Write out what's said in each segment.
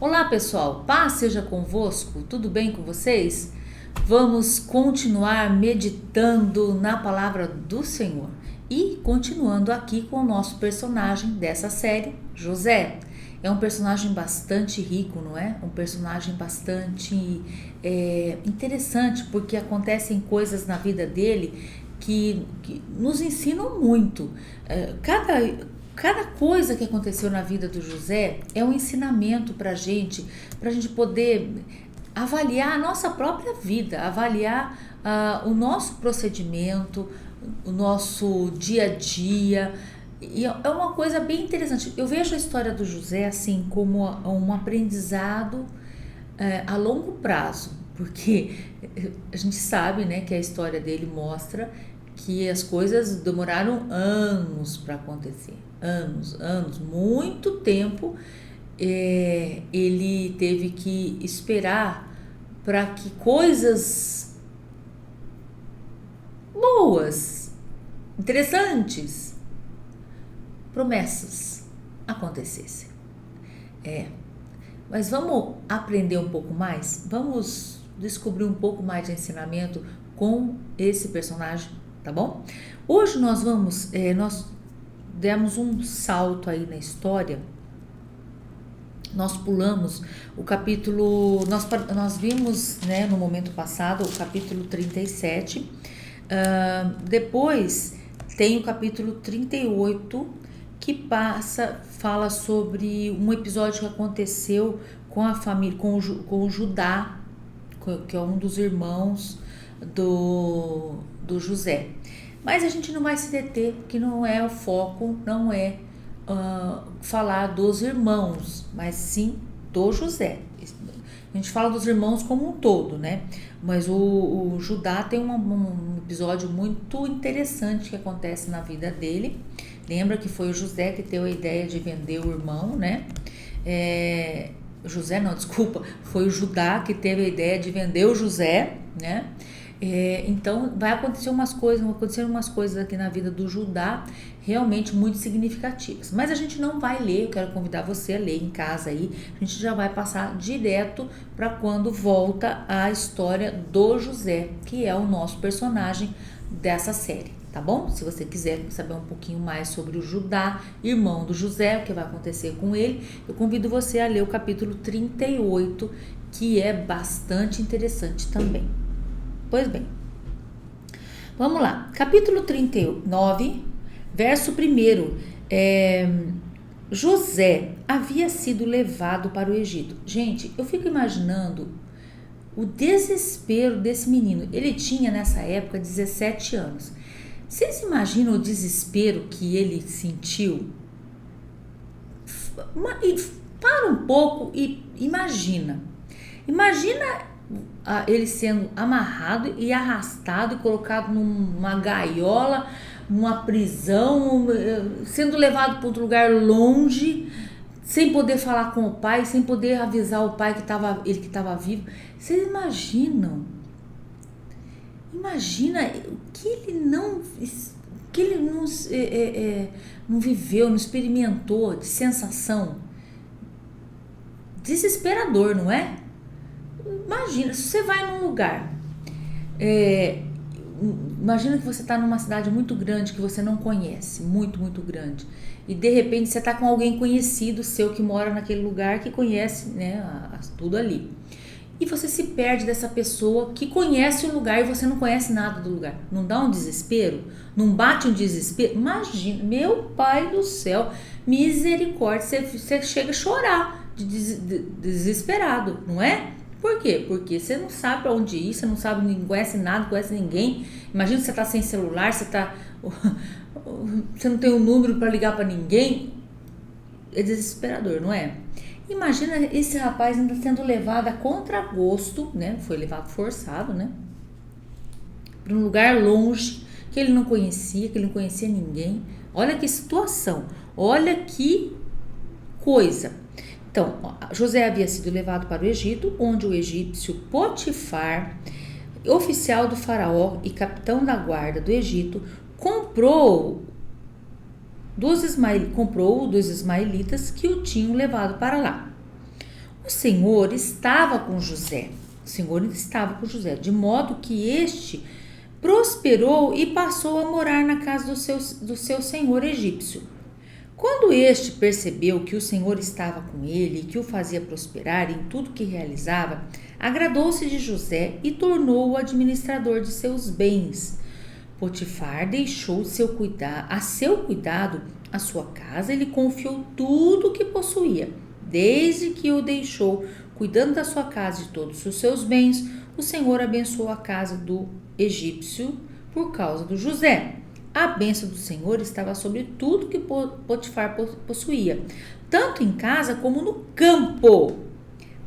Olá pessoal, paz seja convosco, tudo bem com vocês? Vamos continuar meditando na palavra do Senhor e continuando aqui com o nosso personagem dessa série, José. É um personagem bastante rico, não é? Um personagem bastante interessante, porque acontecem coisas na vida dele que nos ensinam muito. Cada coisa que aconteceu na vida do José é um ensinamento para a gente poder avaliar a nossa própria vida, avaliar o nosso procedimento, o nosso dia a dia. E é uma coisa bem interessante. Eu vejo a história do José assim como um aprendizado a longo prazo, porque a gente sabe, né, que a história dele mostra que as coisas demoraram anos para acontecer, anos, muito tempo. Ele teve que esperar para que coisas boas, interessantes, promessas acontecessem. Mas vamos aprender um pouco mais? Vamos descobrir um pouco mais de ensinamento com esse personagem, tá bom? Hoje nós demos um salto aí na história. Nós pulamos o capítulo, nós vimos, né, no momento passado o capítulo 37. Depois tem o capítulo 38, que fala sobre um episódio que aconteceu com a família, com o Judá, que é um dos irmãos do José. Mas a gente não vai se deter, porque não é o foco, não é falar dos irmãos, mas sim do José. A gente fala dos irmãos como um todo, né? Mas o Judá tem um episódio muito interessante que acontece na vida dele. Lembra que foi o José que teve a ideia de vender o irmão, né? Foi o Judá que teve a ideia de vender o José, né? Então vai acontecer umas coisas aqui na vida do Judá realmente muito significativas, mas a gente não vai ler. Eu quero convidar você a ler em casa aí. A gente já vai passar direto para quando volta a história do José, que é o nosso personagem dessa série, tá bom? Se você quiser saber um pouquinho mais sobre o Judá, irmão do José, o que vai acontecer com ele, eu convido você a ler o capítulo 38, que é bastante interessante também. Pois bem, vamos lá. Capítulo 39, verso 1. José havia sido levado para o Egito. Gente, eu fico imaginando o desespero desse menino. Ele tinha nessa época 17 anos. Vocês imaginam o desespero que ele sentiu? Para um pouco e imagina. Imagina ele sendo amarrado e arrastado e colocado numa gaiola, numa prisão, sendo levado para outro lugar longe, sem poder falar com o pai, sem poder avisar o pai que estava vivo. Vocês imaginam? Imagina o que ele não viveu, não experimentou de sensação. Desesperador, não é? Imagina, se você vai num lugar, imagina que você está numa cidade muito grande que você não conhece, muito grande, e de repente você está com alguém conhecido seu que mora naquele lugar, que conhece, né, tudo ali, e você se perde dessa pessoa que conhece o lugar e você não conhece nada do lugar. Não dá um desespero? Não bate um desespero? Imagina, meu pai do céu, misericórdia, você chega a chorar de desesperado, não é? Por quê? Porque você não sabe para onde ir, você não sabe, não conhece nada, não conhece ninguém. Imagina que você está sem celular, você não tem um número para ligar para ninguém. É desesperador, não é? Imagina esse rapaz ainda sendo levado a contragosto, né? Foi levado forçado, né? Para um lugar longe, que ele não conhecia ninguém. Olha que situação, olha que coisa. Então, José havia sido levado para o Egito, onde o egípcio Potifar, oficial do faraó e capitão da guarda do Egito, comprou dos ismaelitas que o tinham levado para lá. O Senhor estava com José. O Senhor estava com José, de modo que este prosperou e passou a morar na casa do seu senhor egípcio. Quando este percebeu que o Senhor estava com ele e que o fazia prosperar em tudo que realizava, agradou-se de José e tornou-o administrador de seus bens. Potifar deixou a seu cuidado a sua casa e lhe confiou tudo o que possuía. Desde que o deixou cuidando da sua casa e de todos os seus bens, o Senhor abençoou a casa do egípcio por causa do José. A bênção do Senhor estava sobre tudo que Potifar possuía, tanto em casa como no campo.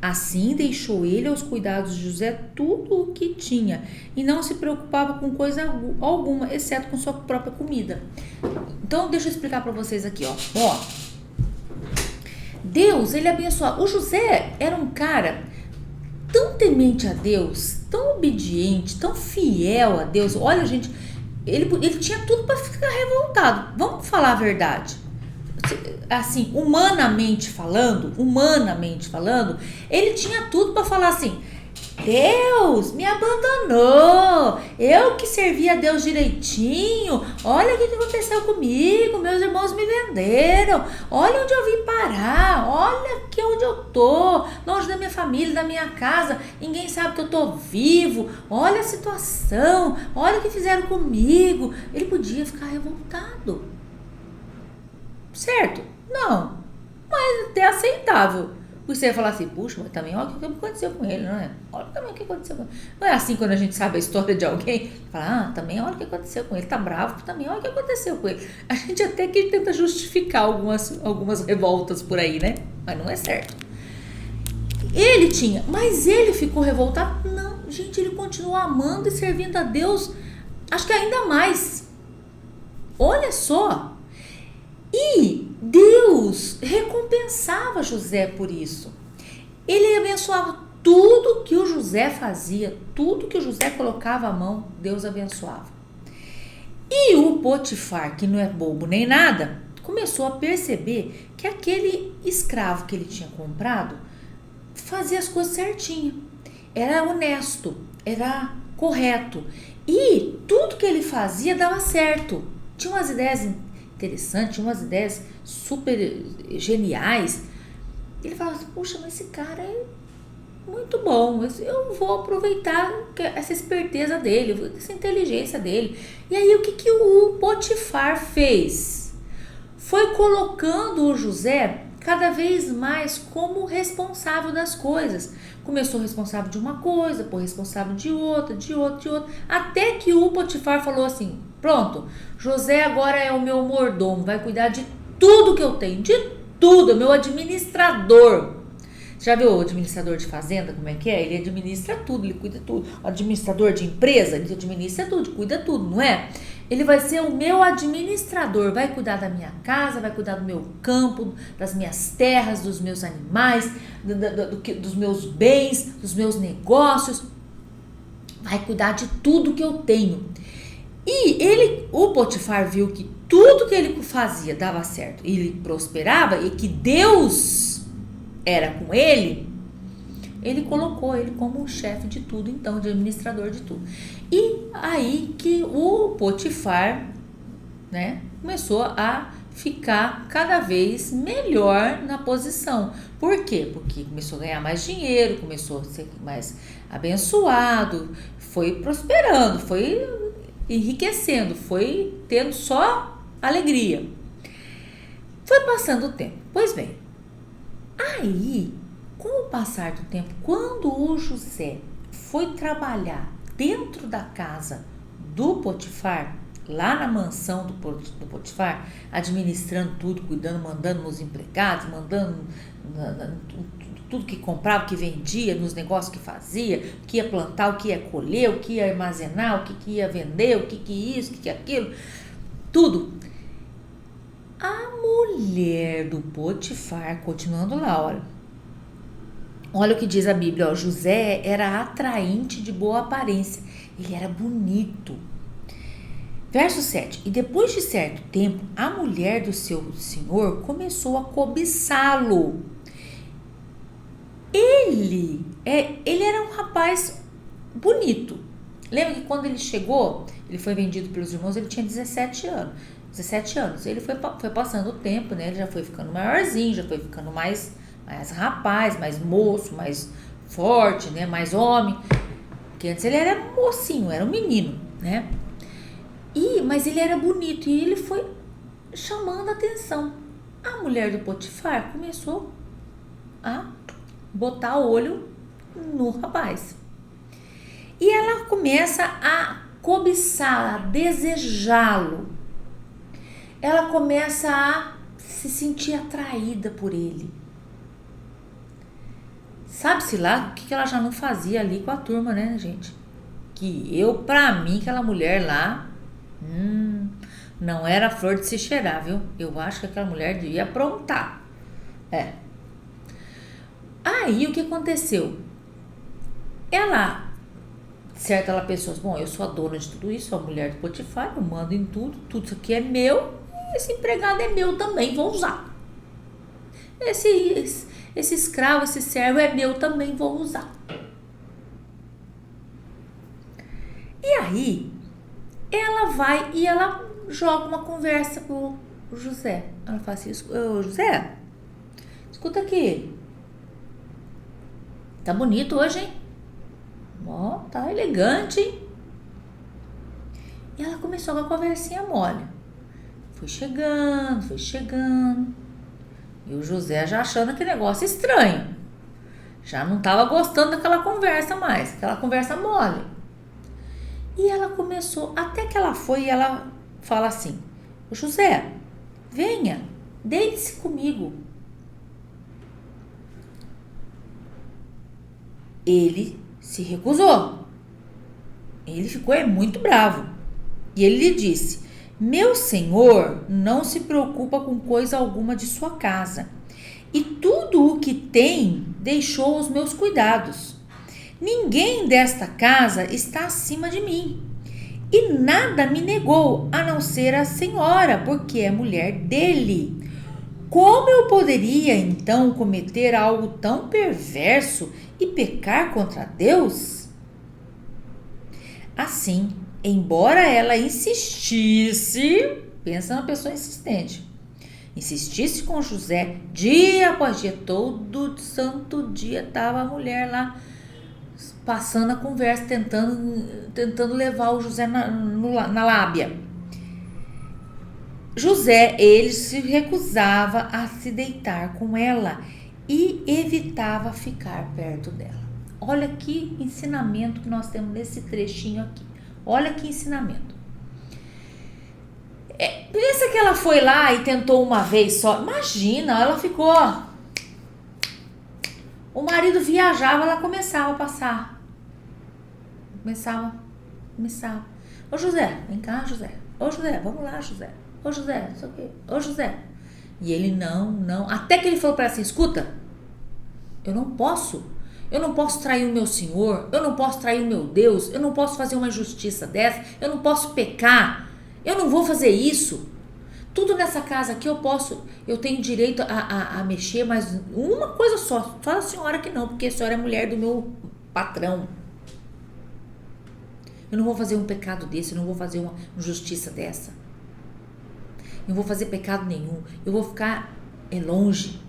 Assim deixou ele aos cuidados de José tudo o que tinha e não se preocupava com coisa alguma, exceto com sua própria comida. Então, deixa eu explicar para vocês aqui, ó. Deus, ele abençoava. O José era um cara tão temente a Deus, tão obediente, tão fiel a Deus. Olha, gente, ele tinha tudo para ficar revoltado. Vamos falar a verdade. Assim, humanamente falando, ele tinha tudo para falar assim: Deus me abandonou, eu que servia a Deus direitinho, olha o que aconteceu comigo, meus irmãos me venderam, olha onde eu vim parar, olha aqui onde eu tô, longe da minha família, da minha casa, ninguém sabe que eu tô vivo, olha a situação, olha o que fizeram comigo. Ele podia ficar revoltado, certo? Não, mas até aceitável. Você ia falar assim: puxa, mas também olha o que aconteceu com ele, não é? Olha também o que aconteceu com ele. Não é assim quando a gente sabe a história de alguém, fala: também olha o que aconteceu com ele, tá bravo, também olha o que aconteceu com ele. A gente até que tenta justificar algumas revoltas por aí, né? Mas não é certo. Mas ele ficou revoltado? Não, gente, ele continuou amando e servindo a Deus, acho que ainda mais. Olha só. E Deus recompensava José por isso. Ele abençoava tudo que o José fazia, tudo que o José colocava à mão, Deus abençoava. E o Potifar, que não é bobo nem nada, começou a perceber que aquele escravo que ele tinha comprado fazia as coisas certinho, era honesto, era correto, e tudo que ele fazia dava certo. Tinha umas ideias interessantes, umas ideias super geniais. Ele falava assim: puxa, mas esse cara é muito bom, eu vou aproveitar essa esperteza dele, essa inteligência dele. E aí o que o Potifar fez? Foi colocando o José cada vez mais como responsável das coisas. Começou responsável de uma coisa, depois responsável de outra, até que o Potifar falou assim: pronto, José agora é o meu mordomo, vai cuidar de tudo que eu tenho, de tudo, é meu administrador. Você já viu o administrador de fazenda, como é que é? Ele administra tudo, ele cuida de tudo. O administrador de empresa, ele administra tudo, cuida de tudo, não é? Ele vai ser o meu administrador, vai cuidar da minha casa, vai cuidar do meu campo, das minhas terras, dos meus animais, dos meus bens, dos meus negócios. Vai cuidar de tudo que eu tenho. E o Potifar viu que tudo que ele fazia dava certo, ele prosperava e que Deus era com ele. Ele colocou ele como chefe de tudo, então, de administrador de tudo. E aí que o Potifar, né, começou a ficar cada vez melhor na posição. Por quê? Porque começou a ganhar mais dinheiro, começou a ser mais abençoado, foi prosperando, foi enriquecendo, foi tendo só alegria. Foi passando o tempo. Pois bem, aí, com o passar do tempo, quando o José foi trabalhar dentro da casa do Potifar, lá na mansão do Potifar, administrando tudo, cuidando, mandando nos empregados, mandando tudo que comprava, que vendia, nos negócios que fazia, o que ia plantar, o que ia colher, o que ia armazenar, o que ia vender, o que isso, o que aquilo, tudo. A mulher do Potifar, continuando lá, olha o que diz a Bíblia, ó: José era atraente de boa aparência, ele era bonito. Verso 7, e depois de certo tempo, a mulher do seu senhor começou a cobiçá-lo. Ele era um rapaz bonito. Lembra que quando ele chegou, ele foi vendido pelos irmãos, ele tinha 17 anos. 17 anos. Ele foi passando o tempo, né? Ele já foi ficando maiorzinho, já foi ficando mais rapaz, mais moço, mais forte, né? Mais homem. Porque antes ele era mocinho, era um menino, né? Mas ele era bonito e ele foi chamando a atenção. A mulher do Potifar começou a botar o olho no rapaz. E ela começa a cobiçar, a desejá-lo. Ela começa a se sentir atraída por ele. Sabe-se lá o que ela já não fazia ali com a turma, né, gente? Pra mim, aquela mulher lá, não era flor de se cheirar, viu? Eu acho que aquela mulher devia aprontar. Aí, o que aconteceu? Ela pensou, bom, eu sou a dona de tudo isso, sou a mulher do Potifar, eu mando em tudo isso aqui é meu, esse empregado é meu também, vou usar. Esse escravo, esse servo é meu também, vou usar. E aí, ela vai e ela joga uma conversa pro José. Ela fala assim, José, escuta aqui, tá bonito hoje, hein? Ó, tá elegante, hein? E ela começou com a conversinha mole. Foi chegando. E o José já achando aquele negócio estranho. Já não tava gostando daquela conversa mais, aquela conversa mole. E ela começou, até que ela foi e ela fala assim, José, venha, deite-se comigo. Ele se recusou. Ele ficou muito bravo. E ele lhe disse, meu senhor não se preocupa com coisa alguma de sua casa. E tudo o que tem deixou aos meus cuidados. Ninguém desta casa está acima de mim. E nada me negou, a não ser a senhora, porque é mulher dele. Como eu poderia, então, cometer algo tão perverso e pecar contra Deus? Assim, embora ela insistisse, pensa na pessoa insistente, insistisse com José, dia após dia, todo santo dia estava a mulher lá, passando a conversa, tentando levar o José na lábia. José, ele se recusava a se deitar com ela e evitava ficar perto dela. Olha que ensinamento que nós temos nesse trechinho aqui. Olha que ensinamento. Pensa que ela foi lá e tentou uma vez só. Imagina, ela ficou... O marido viajava, ela começava a passar. Começava. Ô José, vem cá, José. Ô José, vamos lá, José. Ô José, não sei o quê. Ô José. E ele não. Até que ele falou para ela assim, escuta, eu não posso trair o meu Senhor, eu não posso trair o meu Deus, eu não posso fazer uma injustiça dessa, eu não posso pecar, eu não vou fazer isso. Tudo nessa casa aqui eu tenho direito a mexer, mas uma coisa só a senhora que não, porque a senhora é mulher do meu patrão. Eu não vou fazer um pecado desse, eu não vou fazer uma injustiça dessa. Eu não vou fazer pecado nenhum, eu vou ficar longe.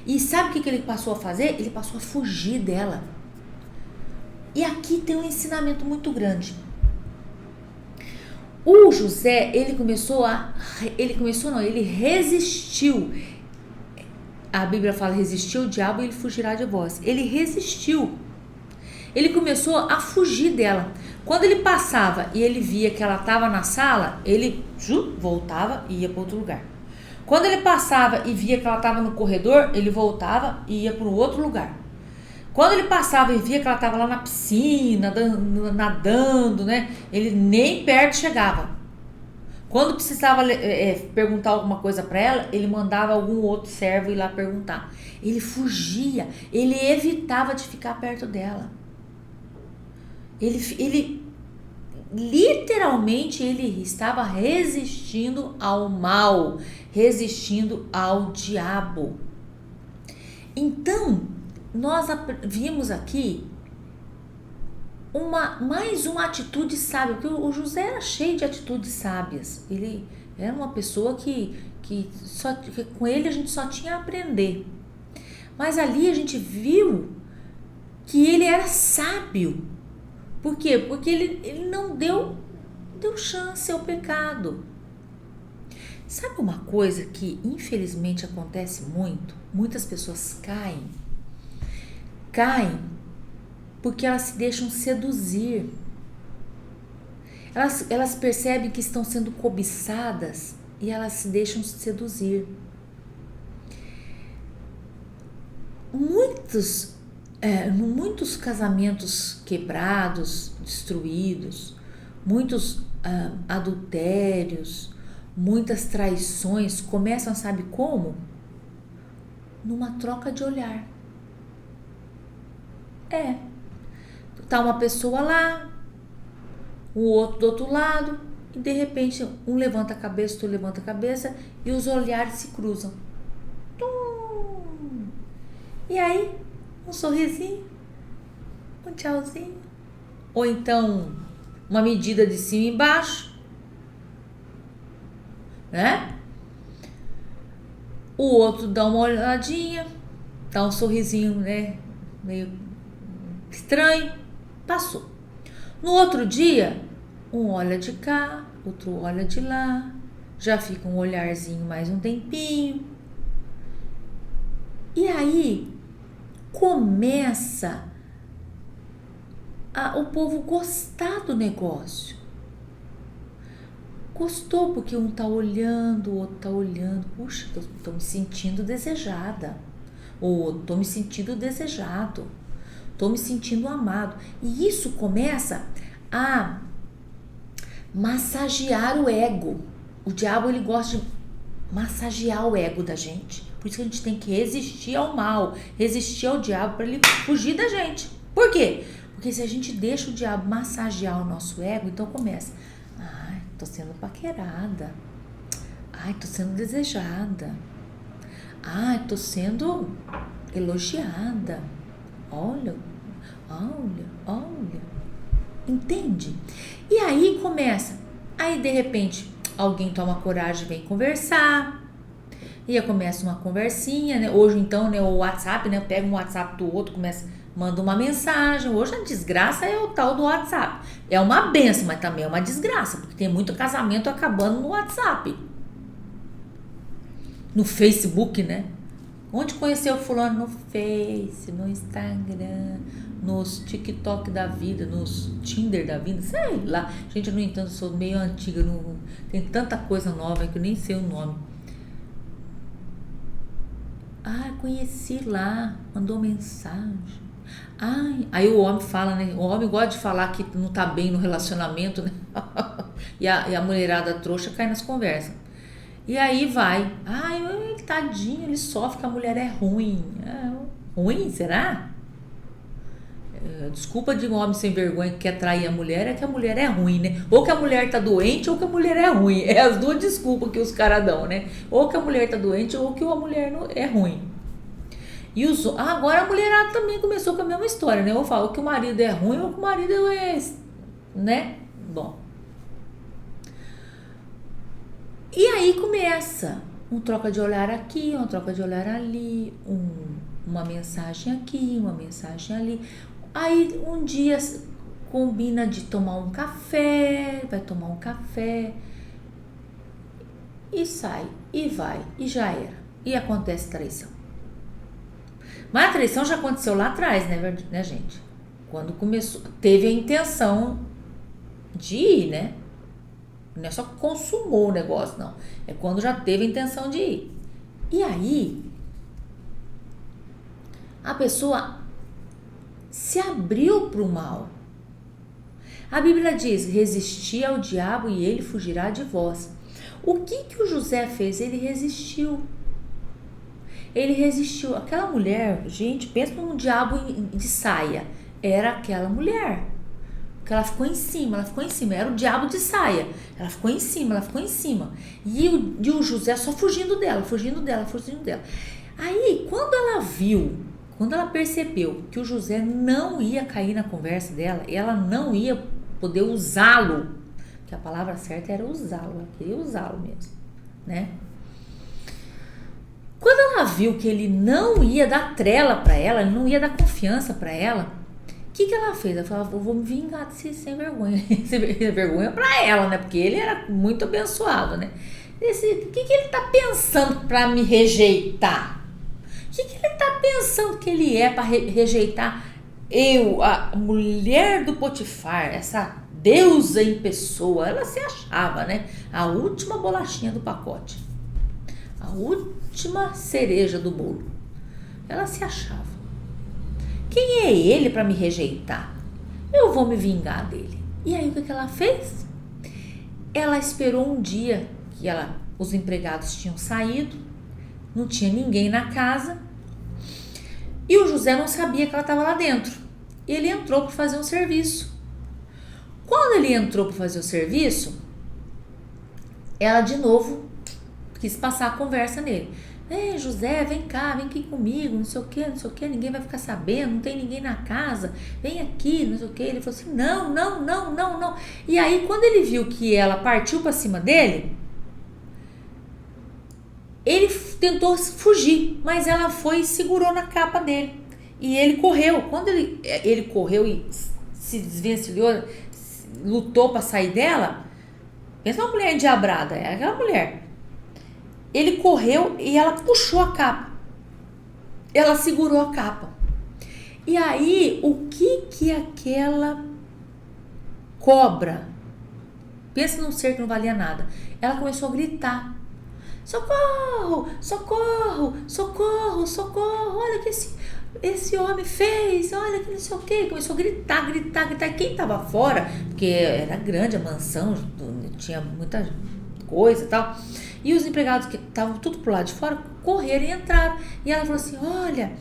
E sabe o que ele passou a fazer? Ele passou a fugir dela. E aqui tem um ensinamento muito grande. O José, ele resistiu. A Bíblia fala, resistiu o diabo e ele fugirá de vós. Ele resistiu. Ele começou a fugir dela. Quando ele passava e ele via que ela estava na sala, ele voltava e ia para outro lugar. Quando ele passava e via que ela estava no corredor, ele voltava e ia para outro lugar. Quando ele passava e via que ela estava lá na piscina, nadando, né? Ele nem perto chegava. Quando precisava perguntar alguma coisa para ela, ele mandava algum outro servo ir lá perguntar. Ele fugia, ele evitava de ficar perto dela. Ele literalmente ele estava resistindo ao mal, resistindo ao diabo. Então, nós vimos aqui mais uma atitude sábia, porque o José era cheio de atitudes sábias. Ele era uma pessoa que com ele a gente só tinha a aprender. Mas ali a gente viu que ele era sábio. Por quê? Porque ele não deu chance ao pecado. Sabe uma coisa que infelizmente acontece muito? Muitas pessoas caem porque elas se deixam seduzir. Elas percebem que estão sendo cobiçadas e elas se deixam seduzir. Muitos casamentos quebrados, destruídos, muitos adultérios, muitas traições começam, sabe como? Numa troca de olhar. Tá uma pessoa lá, o outro do outro lado, e de repente um levanta a cabeça, outro levanta a cabeça e os olhares se cruzam. Tum! E aí, um sorrisinho, um tchauzinho, ou então uma medida de cima e embaixo, né? O outro dá uma olhadinha, dá um sorrisinho, né? Meio estranho, passou. No outro dia, um olha de cá, outro olha de lá, já fica um olharzinho mais um tempinho. E aí começa o povo gostar do negócio. Gostou porque um tá olhando, o outro tá olhando. Puxa, tô me sentindo desejada. Ou tô me sentindo desejado. Tô me sentindo amado. E isso começa a massagear o ego. O diabo, ele gosta de massagear o ego da gente. Por isso que a gente tem que resistir ao mal, resistir ao diabo para ele fugir da gente. Por quê? Porque se a gente deixa o diabo massagear o nosso ego, então começa. Ai, tô sendo paquerada. Ai, tô sendo desejada. Ai, tô sendo elogiada. Olha. Entende? E aí começa. Aí de repente alguém toma coragem e vem conversar. E aí começa uma conversinha, né? Hoje então, né, o WhatsApp, né? Pega um WhatsApp do outro, manda uma mensagem. Hoje a desgraça é o tal do WhatsApp. É uma benção, mas também é uma desgraça, porque tem muito casamento acabando no WhatsApp. No Facebook, né? Onde conheceu fulano? No Face, no Instagram, nos TikTok da vida, nos Tinder da vida, sei lá. Gente, eu não entendo, sou meio antiga, tem tanta coisa nova que eu nem sei o nome. Conheci lá, mandou mensagem. Aí o homem fala, né? O homem gosta de falar que não tá bem no relacionamento, né? e a mulherada trouxa cai nas conversas. E aí vai. Tadinho, ele sofre que a mulher é ruim. Ruim, será? Desculpa de um homem sem vergonha que quer trair a mulher, é que a mulher é ruim, né? Ou que a mulher tá doente ou que a mulher é ruim. É as duas desculpas que os caras dão, né? Ou que a mulher tá doente ou que a mulher não é ruim. E agora a mulherada também começou com a mesma história, né? Eu falo que o marido é ruim ou que o marido é, né? Bom. E aí começa um troca de olhar aqui, uma troca de olhar ali, uma mensagem aqui, uma mensagem ali. Aí um dia combina de tomar um café, vai tomar um café e sai, e vai, e já era. E acontece traição. Mas a traição já aconteceu lá atrás, né, gente? Quando começou, teve a intenção de ir, né? Não é só que consumou o negócio, não. É quando já teve a intenção de ir. E aí, a pessoa se abriu para o mal. A Bíblia diz, resisti ao diabo e ele fugirá de vós. O que o José fez? Ele resistiu. Ele resistiu. Aquela mulher, gente, pensa num diabo de saia. Era aquela mulher. Porque ela ficou em cima. Era o diabo de saia. Ela ficou em cima. E o José só fugindo dela. Aí, quando Quando ela percebeu que o José não ia cair na conversa dela, ela não ia poder usá-lo, que a palavra certa era usá-lo, ela queria usá-lo mesmo, né? Quando ela viu que ele não ia dar trela para ela, ele não ia dar confiança para ela, o que ela fez? Ela falou, vou me vingar desse sem vergonha. Sem vergonha para ela, né? Porque ele era muito abençoado, né? O que ele tá pensando para me rejeitar? O que ele tá pensando que ele é para rejeitar eu, a mulher do Potifar, essa deusa em pessoa? Ela se achava, né? A última bolachinha do pacote. A última cereja do bolo. Ela se achava. Quem é ele para me rejeitar? Eu vou me vingar dele. E aí o que ela fez? Ela esperou um dia que os empregados tinham saído, não tinha ninguém na casa e o José não sabia que ela estava lá dentro. Ele entrou para fazer um serviço. Quando ele entrou para fazer o serviço, ela de novo quis passar a conversa nele. Ei, José, vem cá, vem aqui comigo, não sei o que, ninguém vai ficar sabendo, não tem ninguém na casa, vem aqui, não sei o que. Ele falou assim, não. E aí, quando ele viu que ela partiu para cima dele, ele tentou fugir, mas ela foi e segurou na capa dele. E ele correu. Quando ele correu e se desvencilhou, lutou para sair dela, pensa uma mulher endiabrada, é aquela mulher. Ele correu e ela puxou a capa. Ela segurou a capa. E aí, o que aquela cobra, pensa num ser que não valia nada, ela começou a gritar. Socorro, socorro, socorro, socorro, olha o que esse homem fez, olha que não sei o que. Começou a gritar. E quem tava fora, porque era grande a mansão, tinha muita coisa e tal, e os empregados que estavam tudo pro lado de fora correram e entraram. E ela falou assim, olha,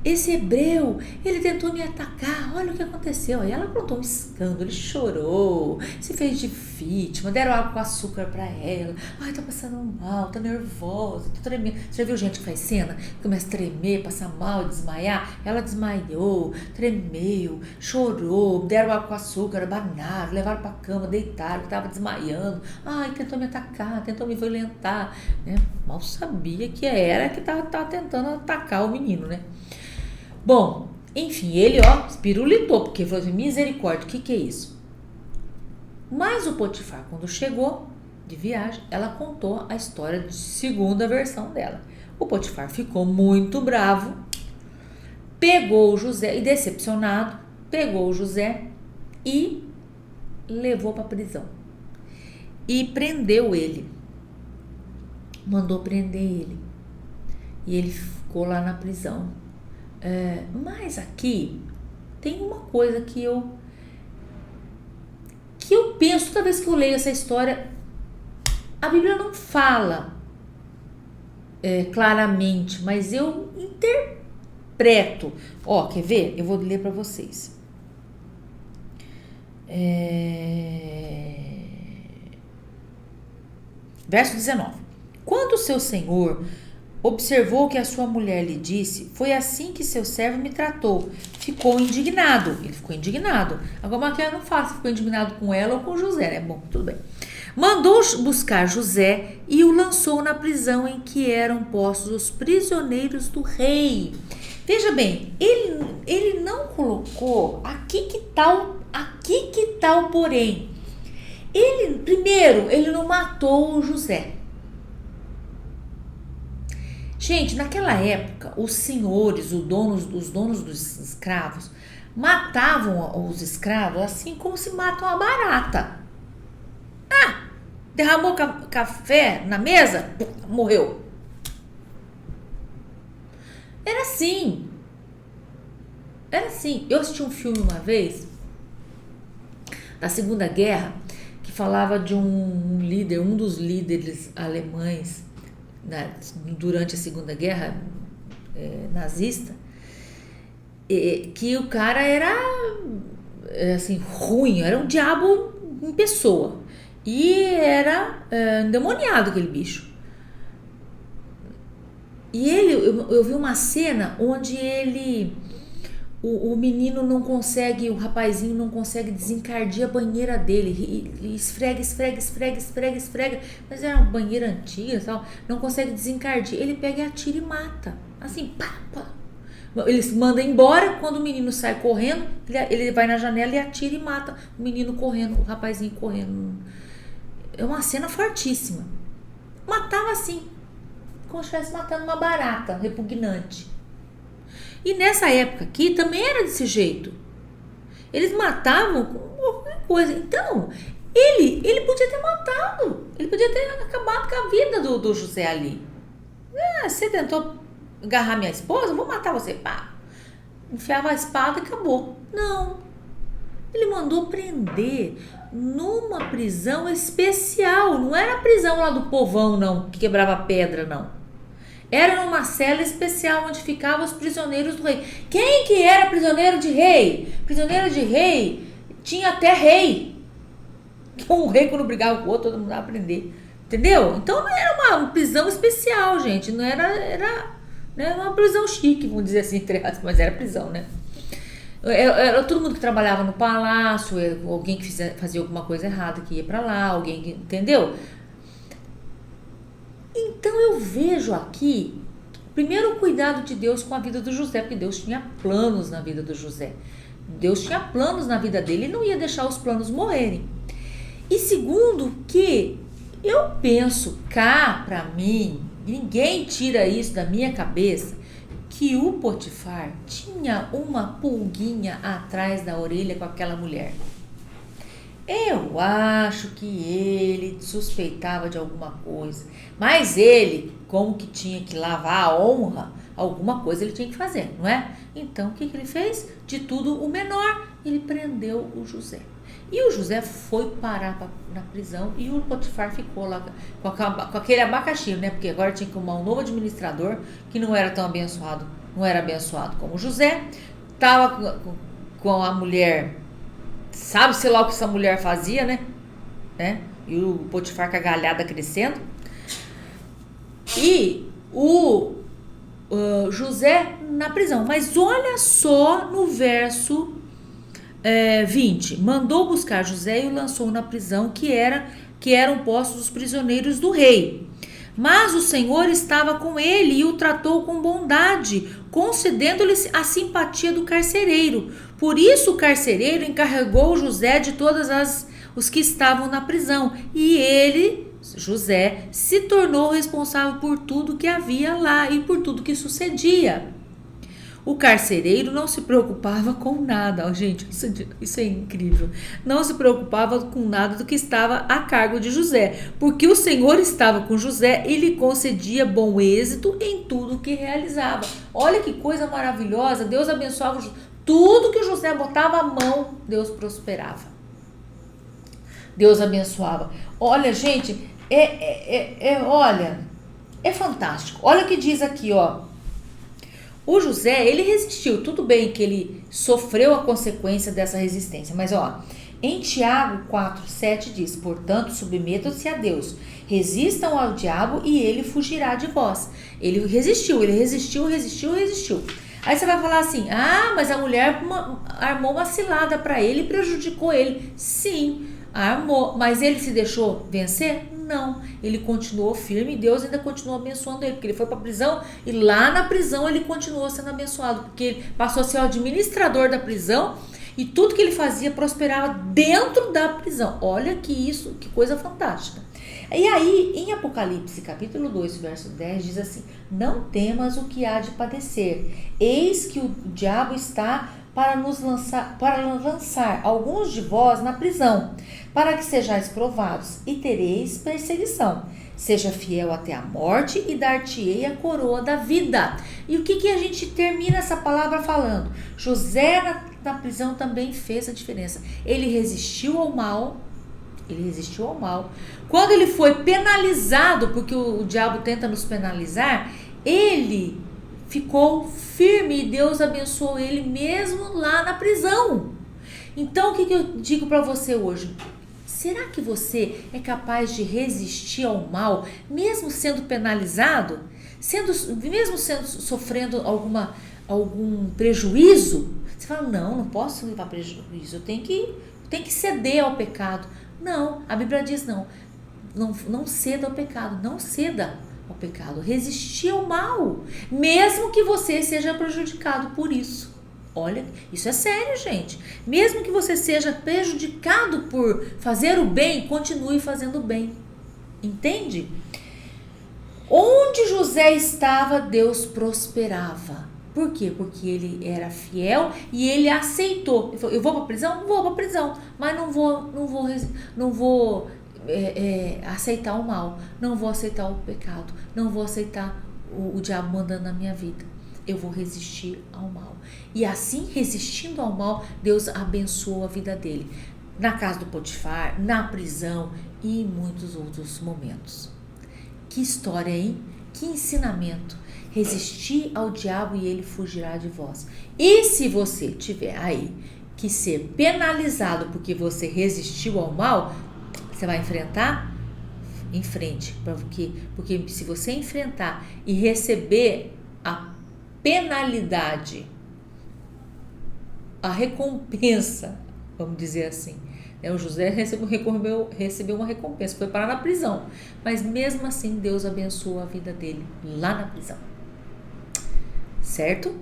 esse hebreu, ele tentou me atacar, olha o que aconteceu. Aí ela contou um escândalo, ele chorou, se fez de vítima, deram água com açúcar pra ela. Ai, tá passando mal, tá nervosa, tá tremendo. Você já viu gente que faz cena, começa a tremer, passar mal, desmaiar? Ela desmaiou, tremeu, chorou, deram água com açúcar, banaram, levaram pra cama, deitaram, que tava desmaiando. Ai, tentou me atacar, tentou me violentar, né? Mal sabia que era que tava tentando atacar o menino, né? Bom, enfim, ele espirulitou, porque falou assim, misericórdia, o que é isso? Mas o Potifar, quando chegou de viagem, ela contou a história de segunda versão dela. O Potifar ficou muito bravo, pegou o José, e decepcionado, pegou o José e levou para a prisão. E prendeu ele. Mandou prender ele. E ele ficou lá na prisão. Mas aqui tem uma coisa que eu penso toda vez que eu leio essa história. A Bíblia não fala claramente, mas eu interpreto. Quer ver? Eu vou ler para vocês. Verso 19. Quando o seu senhor observou que a sua mulher lhe disse, foi assim que seu servo me tratou. Ficou indignado. Ele ficou indignado. Agora, Maquiavel não fala se ficou indignado com ela ou com José, né? Bom, tudo bem. Mandou buscar José e o lançou na prisão em que eram postos os prisioneiros do rei. Veja bem, ele não colocou aqui que tal, porém. Primeiro, ele não matou o José. Gente, naquela época, os senhores, os donos dos escravos, matavam os escravos assim como se matam a barata. Derramou café na mesa, morreu. Era assim. Eu assisti um filme uma vez, da Segunda Guerra, que falava de um dos líderes alemães, durante a Segunda Guerra nazista, que o cara era assim, ruim, era um diabo em pessoa e era endemoniado aquele bicho. E eu vi uma cena onde o menino não consegue, o rapazinho não consegue desencardir a banheira dele, e esfrega, mas era uma banheira antiga, tal, não consegue desencardir, ele pega e atira e mata, assim, pá, pá. Ele se manda embora, quando o menino sai correndo, ele vai na janela e atira e mata o menino correndo, o rapazinho correndo. É uma cena fortíssima. Matava assim, como se estivesse matando uma barata repugnante. E nessa época aqui também era desse jeito. Eles matavam com qualquer coisa. Então, ele podia ter matado. Ele podia ter acabado com a vida do José ali. Você tentou agarrar minha esposa? Vou matar você. Pá. Enfiava a espada e acabou. Não. Ele mandou prender numa prisão especial. Não era a prisão lá do povão, não, que quebrava pedra, não. Era numa cela especial onde ficavam os prisioneiros do rei. Quem que era prisioneiro de rei? Prisioneiro de rei tinha até rei. Um rei, quando brigava com o outro, todo mundo ia aprender. Entendeu? Então não era uma prisão especial, gente. Não era uma prisão chique, vamos dizer assim, mas era prisão, né? Era todo mundo que trabalhava no palácio, alguém que fazia alguma coisa errada que ia pra lá, alguém que, entendeu? Então eu vejo aqui, primeiro, o cuidado de Deus com a vida do José, porque Deus tinha planos na vida do José. Deus tinha planos na vida dele e não ia deixar os planos morrerem. E segundo, que eu penso cá pra mim, ninguém tira isso da minha cabeça, que o Potifar tinha uma pulguinha atrás da orelha com aquela mulher. Eu acho que ele suspeitava de alguma coisa, mas ele, como que tinha que lavar a honra, alguma coisa ele tinha que fazer, não é? Então o que ele fez? De tudo o menor, ele prendeu o José. E o José foi parar na prisão e o Potifar ficou lá com aquele abacaxi, né? Porque agora tinha que arrumar um novo administrador que não era tão abençoado, não era abençoado como o José. Tava com a mulher, sabe-se lá o que essa mulher fazia, né? E o Potifar com a galhada crescendo. E o José na prisão. Mas olha só no verso 20. Mandou buscar José e o lançou na prisão que eram postos os prisioneiros do rei. Mas o Senhor estava com ele e o tratou com bondade, concedendo-lhe a simpatia do carcereiro. Por isso o carcereiro encarregou José de todas os que estavam na prisão. E ele, José, se tornou responsável por tudo que havia lá e por tudo que sucedia. O carcereiro não se preocupava com nada. Oh, gente, isso é incrível. Não se preocupava com nada do que estava a cargo de José, porque o Senhor estava com José e lhe concedia bom êxito em tudo que realizava. Olha que coisa maravilhosa. Deus abençoava tudo que o José botava a mão, Deus prosperava. Deus abençoava. Olha, gente, olha, é fantástico. Olha o que diz aqui, ó. O José, ele resistiu, tudo bem que ele sofreu a consequência dessa resistência, mas ó, em Tiago 4:7 diz: portanto, submetam-se a Deus, resistam ao diabo e ele fugirá de vós. Ele resistiu. Aí você vai falar assim: mas a mulher armou uma cilada para ele e prejudicou ele. Sim, armou, mas ele se deixou vencer? Não, ele continuou firme e Deus ainda continuou abençoando ele, porque ele foi para a prisão e lá na prisão ele continuou sendo abençoado, porque ele passou a ser o administrador da prisão e tudo que ele fazia prosperava dentro da prisão. Olha que coisa fantástica. E aí, em Apocalipse, capítulo 2, verso 10, diz assim: não temas o que há de padecer, eis que o diabo está para lançar alguns de vós na prisão, para que sejais provados e tereis perseguição. Seja fiel até a morte e dar-te-ei a coroa da vida. E o que a gente termina essa palavra falando? José na prisão também fez a diferença. Ele resistiu ao mal. Quando ele foi penalizado, porque o diabo tenta nos penalizar, ele ficou firme e Deus abençoou ele mesmo lá na prisão. Então, o que eu digo para você hoje? Será que você é capaz de resistir ao mal, mesmo sendo penalizado? mesmo sofrendo algum prejuízo, você fala, não posso levar prejuízo, eu tenho que ceder ao pecado. Não, a Bíblia diz não ceda ao pecado, não ceda ao pecado, resistir ao mal, mesmo que você seja prejudicado por isso. Olha, isso é sério, gente. Mesmo que você seja prejudicado por fazer o bem, continue fazendo o bem. Entende? Onde José estava, Deus prosperava. Por quê? Porque ele era fiel e ele aceitou. Ele falou, eu vou para a prisão? Vou para a prisão, mas não vou aceitar o mal, não vou aceitar o pecado, não vou aceitar o diabo mandando na minha vida. Eu vou resistir ao mal. E assim, resistindo ao mal, Deus abençoou a vida dele. Na casa do Potifar, na prisão e em muitos outros momentos. Que história, hein? Que ensinamento. Resistir ao diabo e ele fugirá de vós. E se você tiver aí que ser penalizado porque você resistiu ao mal, você vai enfrentar? Enfrente. Porque se você enfrentar e receber a penalidade, a recompensa, vamos dizer assim, o José recebeu uma recompensa, foi parar na prisão, mas mesmo assim Deus abençoou a vida dele lá na prisão. Certo?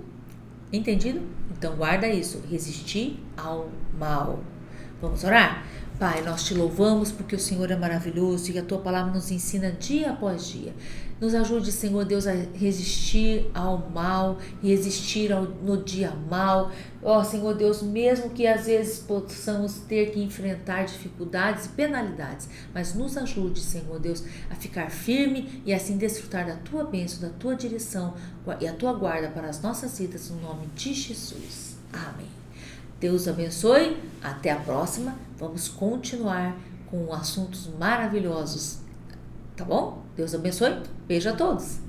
Entendido? Então guarda isso, resistir ao mal. Vamos orar? Pai, nós te louvamos porque o Senhor é maravilhoso e a tua palavra nos ensina dia após dia. Nos ajude, Senhor Deus, a resistir ao mal, resistir no dia mal. Senhor Deus, mesmo que às vezes possamos ter que enfrentar dificuldades e penalidades, mas nos ajude, Senhor Deus, a ficar firme e assim desfrutar da tua bênção, da tua direção e a tua guarda para as nossas vidas, no nome de Jesus. Amém. Deus abençoe, até a próxima, vamos continuar com assuntos maravilhosos, tá bom? Deus abençoe, beijo a todos!